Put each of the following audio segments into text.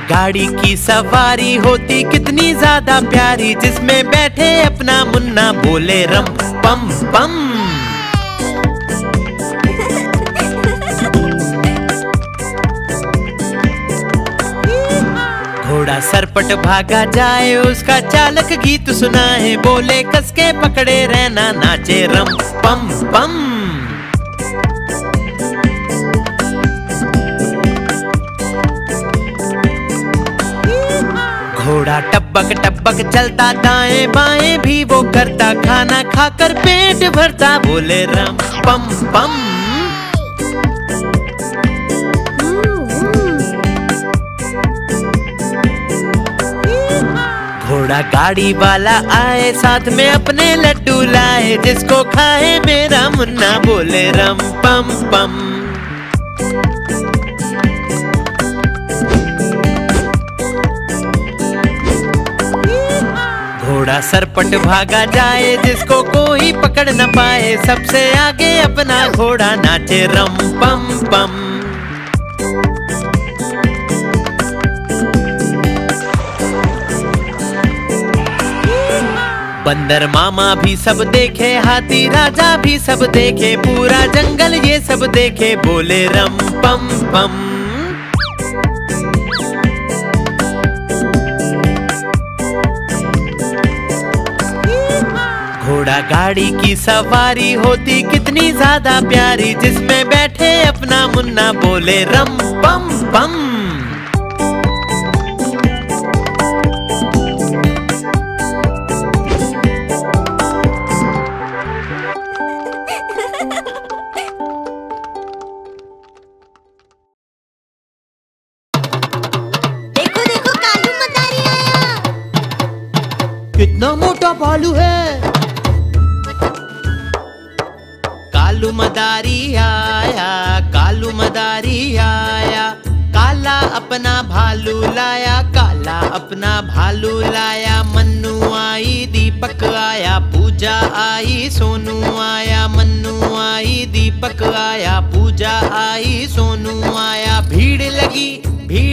गाड़ी की सवारी होती कितनी ज्यादा प्यारी, जिसमें बैठे अपना मुन्ना बोले रम पम पम। घोड़ा सरपट भागा जाए, उसका चालक गीत सुनाए, बोले कसके पकड़े रहना नाचे रम पम पम। घोड़ा टपक टपक चलता, दाएं बाएं भी वो करता, खाना खाकर पेट भरता, बोले रम पम पम। घोड़ा गाड़ी वाला आए, साथ में अपने लड्डू लाए, जिसको खाए मेरा मुन्ना बोले रम पम पम। घोड़ा सरपट भागा जाए, जिसको कोई पकड़ न पाए, सबसे आगे अपना घोड़ा नाचे रम पम पम। बंदर मामा भी सब देखे, हाथी राजा भी सब देखे, पूरा जंगल ये सब देखे, बोले रम पम पम। घोड़ा गाड़ी की सवारी होती कितनी ज्यादा प्यारी, जिसमें बैठे अपना मुन्ना बोले रम पम पम। देखो देखो कालू मदारी आया। कितना मोटा भालू है। कालू मदारी आया, कालू मदारी आया, काला अपना भालू लाया, काला अपना भालू लाया। मन्नू आई, दीपक आया, पूजा आई, सोनू आया, मन्नू आई, दीपक आया, पूजा आई, सोनू आया। भीड़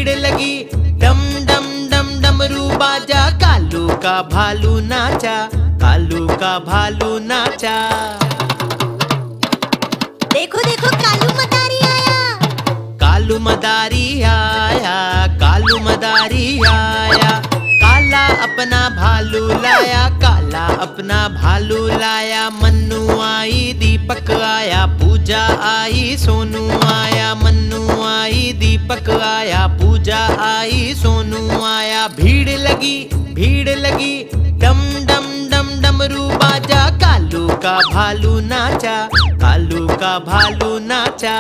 लगी, डम डम डम डमरू बाजा, कालू का भालू नाचा, कालू का भालू नाचा। देखो देखो कालू मदारी आया। कालू मदारी आया, कालू मदारी आया, काला अपना भालू लाया, काला अपना भालू लाया। मन्नू आई, दीपक आया, पूजा आई, सोनू आया, मन्नू आई, दीपक आया, पूजा आई, सोनू आया। भीड़ लगी, डम डम डम डमरू बाजा, कालू का भालू नाचा, कालू का भालू नाचा।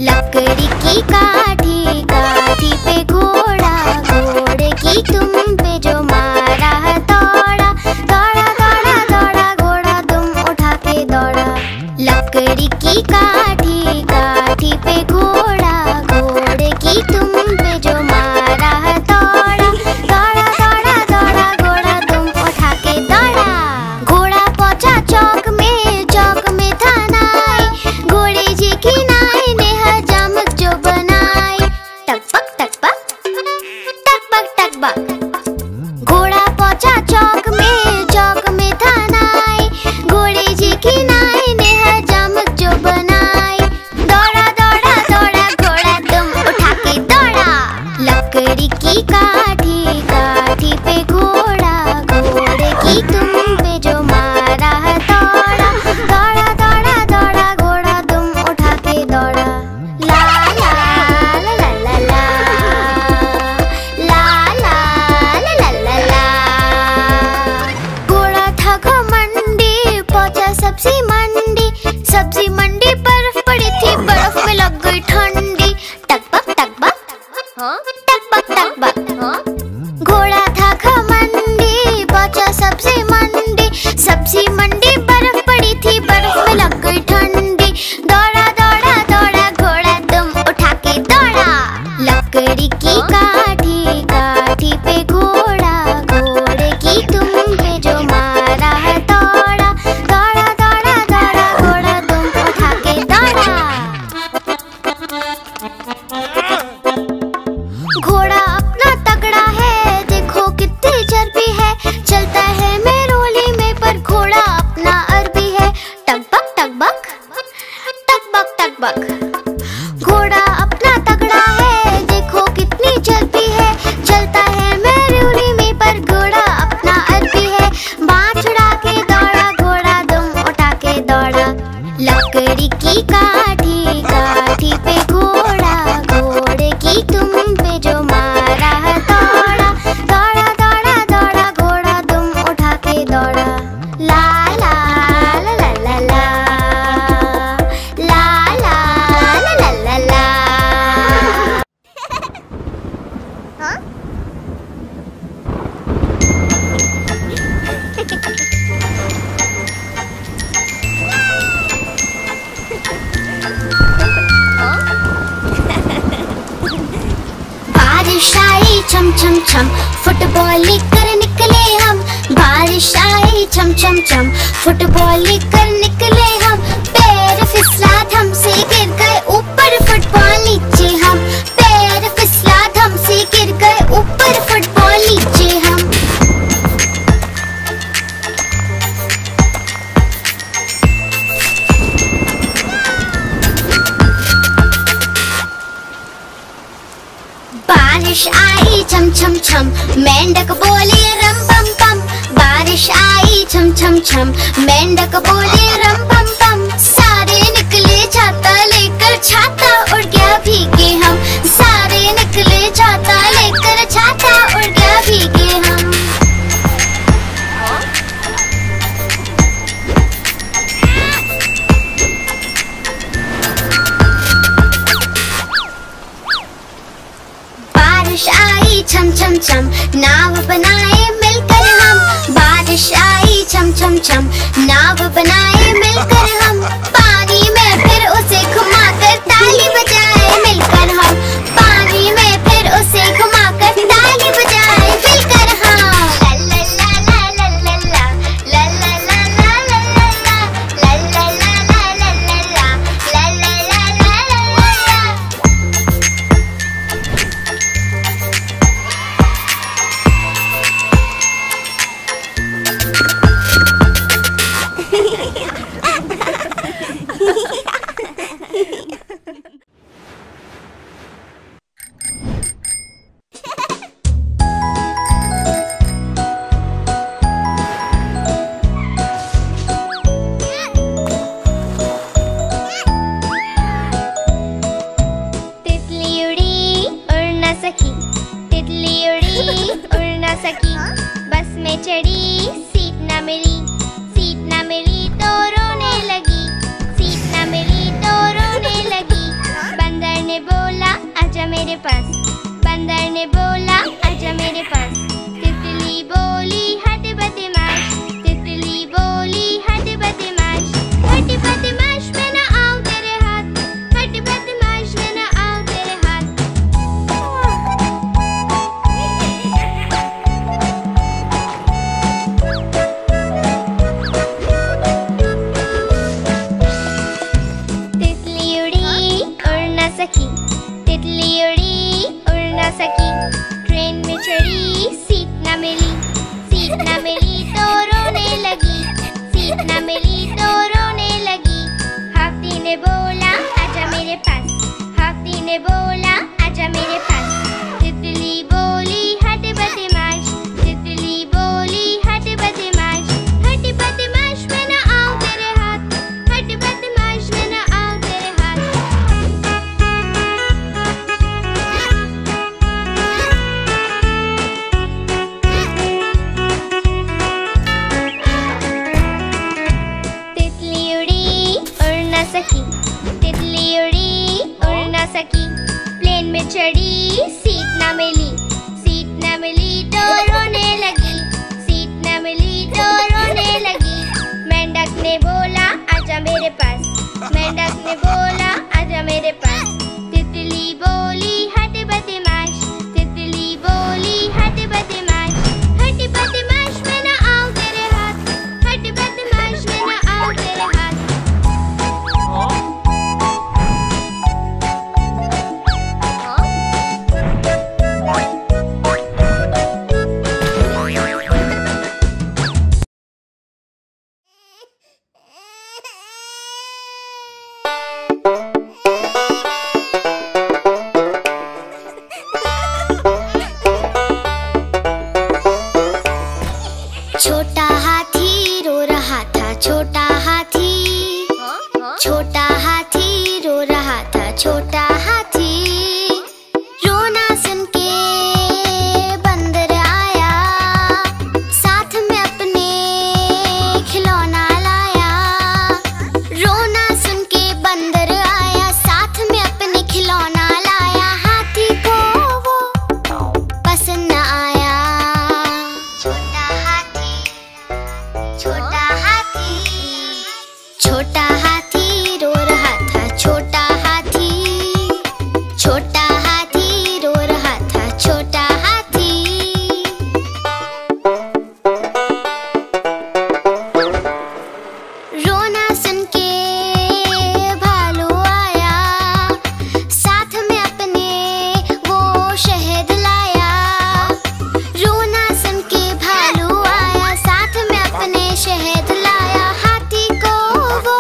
लकड़ी की काठी, काठी पे घोड़ा, घोड़े की तुम पे जो मारा है दौड़ा, दौड़ा दौड़ा दौड़ा घोड़ा तुम उठा के दौड़ा। लकड़ी की काठी, काठी पे घोड़ा, घोड़े की तुम पे जो मारा है दौड़ा, दौड़ा दौड़ा दौड़ा घोड़ा तुम उठा के दौड़ा। घोड़ा पहुंचा चौक में था नाई, घोड़े जी की नाई ने हजामत जो बनाई। टकपक टकपक टकपक टकपक। घोड़ा पहुंचा चौक में था नाई, घोड़े जी की नाई ने हजामत जो बनाई। दौड़ा दौड़ा दौड़ा घोड़ा तुम उठा के दौड़ा। लकड़ी की काठी, काठी पे घोड़ा, घोड़े की तुम पे जो मारा है दौड़ा, दौड़ा दौड़ा दौड़ा घोड़ा तुम उठा के काठी, काठी पे घोड़ा, घोड़े की तुम पे जो मारा हथौड़ा, दौड़ा दौड़ा दौड़ा घोड़ा तुम उठा के दौड़ा। ला ला ला ला ला ला, ला ला ला ला ला ला। हाँ? बारिश आई छम छम छम, फुटबॉल लेकर निकले हम। बारिश आई छम छम छम, फुटबॉल लेकर निकले हम। पैर फिसला धम से गिर गए ऊपर, फुटबॉल नीचे हम। पैर फिसला धम से गिर गए ऊपर, फुटबॉल नीचे हम। बारिश आई छम छम छम, मेंढक बोले रम पम पम। बारिश आई छम छम छम, मेंढक बोले रम पम पम। सारे निकले छाता लेकर, छाता उड़ गया भीगे हम। सारे निकले छाता लेकर, छाता उड़ गया भीगे हम। बारिश आई छम छम छम, नाव बनाए मिलकर हम। बारिश आई छम छम छम, नाव बनाए मिलकर हम। पानी में फिर उसे घुमाकर ताली बजाए मिलकर हम। पानी में फिर उसे घुमाकर ताली बजाए मिलकर हम। ला ला ला ला ला ला ला, ला ला ला ला ला ला ला, ला ला ला ला ला ला ला, ला ला ला ला ला ला। तितली उड़ी उड़ न सकी, तितली उड़ी उड़ न सकी। बस में चढ़ी सीट न मिली, सीट न मिली तो रोने लगी। सीट न मिली तो रोने लगी। बंदर ने बोला आजा मेरे पास, बंदर ने बोला आजा मेरे पास। तितली बोली हट बदमाश, तितली बोली हट बदमाश। हट बदमाश मैं न आऊं तेरे हाथ, हट बदमाश मैं न आऊं तेरे हाथ। तितली उड़ी उड़ न सकी, तितली उड़ी उड़ न सकी। ट्रेन में चढ़ी सीट न मिली, सीट न मिली तो रोने लगी। सीट न मिली तो रोने लगी। हाथी ने बोला आजा मेरे पास, हाथी ने बोला आजा मेरे पास। तितली बोली हट बदमाश, तितली बोली हट बदमाश। हट बदमाश मैं न आऊं तेरे हाथ, हट बदमाश मैं न आऊं तेरे हाथ। तितली उड़ी उड़ न सकी, तितली उड़ी उड़ न सकी। प्लेन में चढ़ी सीट न मिली, सीट न मिली तो रोने लगी। सीट न मिली तो रोने लगी। मेंढक ने बोला आजा मेरे पास, मेंढक ने बोला आजा मेरे पास। तितली बोली हट बदमाश, तितली बोली हट बदमाश। हट बदमाश मैं न आऊं तेरे हाथ, हट बदमाश मैं न आऊं तेरे हाथ। छोटा हाथी रो रहा था, छोटा हाथी। रोना सुन के भालू आया, साथ में अपने वो शहद लाया। रोना सुन के भालू आया, साथ में अपने शहद लाया। हाथी को वो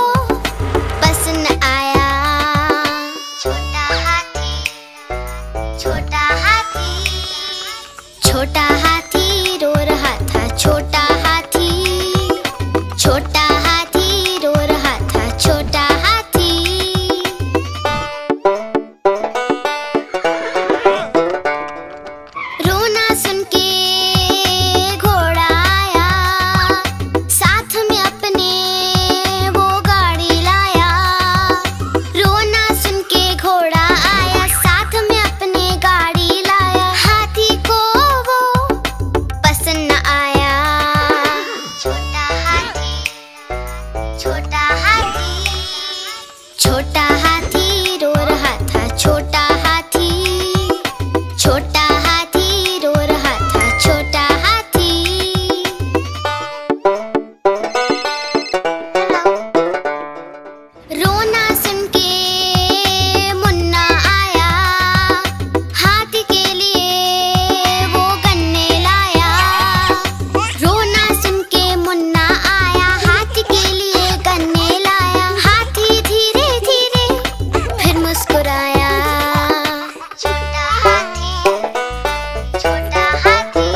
पसंद आया। छोटा हाथी, छोटा हाथी, छोटा हाथी रो रहा था, छोटा हाथी। छोटा हाथी रो रहा था, छोटा हाथी। रोना सुन के घोड़ा आया, साथ में अपने वो गाड़ी लाया। रोना सुन के घोड़ा आया, साथ में अपने गाड़ी लाया। हाथी को वो पसंद न आया। छोटा हाथी, छोटा हाथी, छोटा हाथी रो रहा था, छोटा हाथी। छोटा हाथी रो रहा था, छोटा हाथी। रोना सुन के मुन्ना आया, हाथी के लिए वो गन्ने लाया। रोना सुन के मुन्ना आया, हाथी के लिए गन्ने लाया। हाथी धीरे धीरे फिर मुस्कुराया। छोटा हाथी, छोटा हाथी,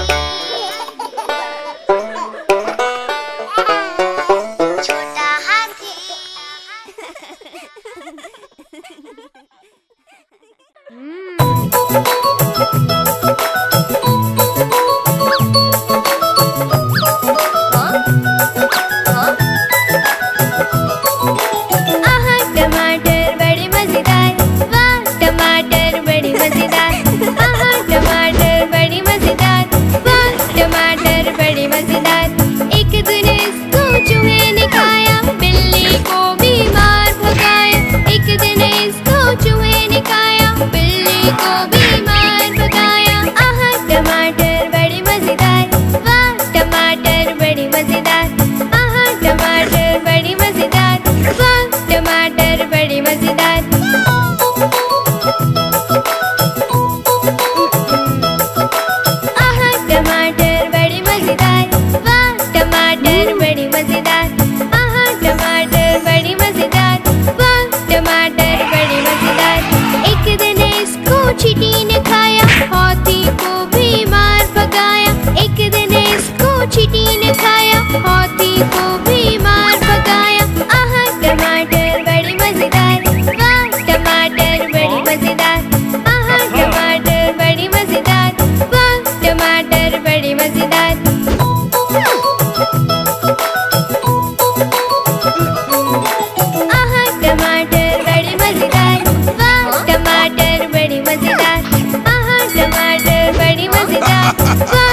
छोटा हाथी। आहा टमाटर बड़े मजेदार, वाह टमाटर बड़े मजेदार। आहा टमाटर बड़े मजेदार, वाह टमाटर बड़े मजेदार। एक दिन इसको चूहे ने खाया, बिल्ली को बीमार भगाया। एक दिन इसको चूहे ने खाया, बिल्ली को बीमार भगाया। आहा टमाटर बड़े मजेदार, वाह टमाटर बड़े मजेदार। आहा टमाटर बड़े मजेदार, वाह टमाटर बड़े मजेदार। आहा टमाटर बड़े मजेदार, वाह टमाटर बड़े मजेदार। आहा टमाटर बड़े मजेदार, वाह टमाटर बड़े मजेदार। एक दिन इसको चींटी ने खाया, हाथी को बीमार भगाया। एक दिन इसको चींटी ने खाया, हाथी को बीमार भगाया। आहा टमाटर बड़े मजेदार, वाह टमाटर बड़े मजेदार। आहा टमाटर बड़े मजेदार, वाह टमाटर बड़े मजेदार। आहा टमाटर बड़े मजेदार, वाह टमाटर बड़े मजेदार। आहा टमाटर बड़े मजेदार, वाह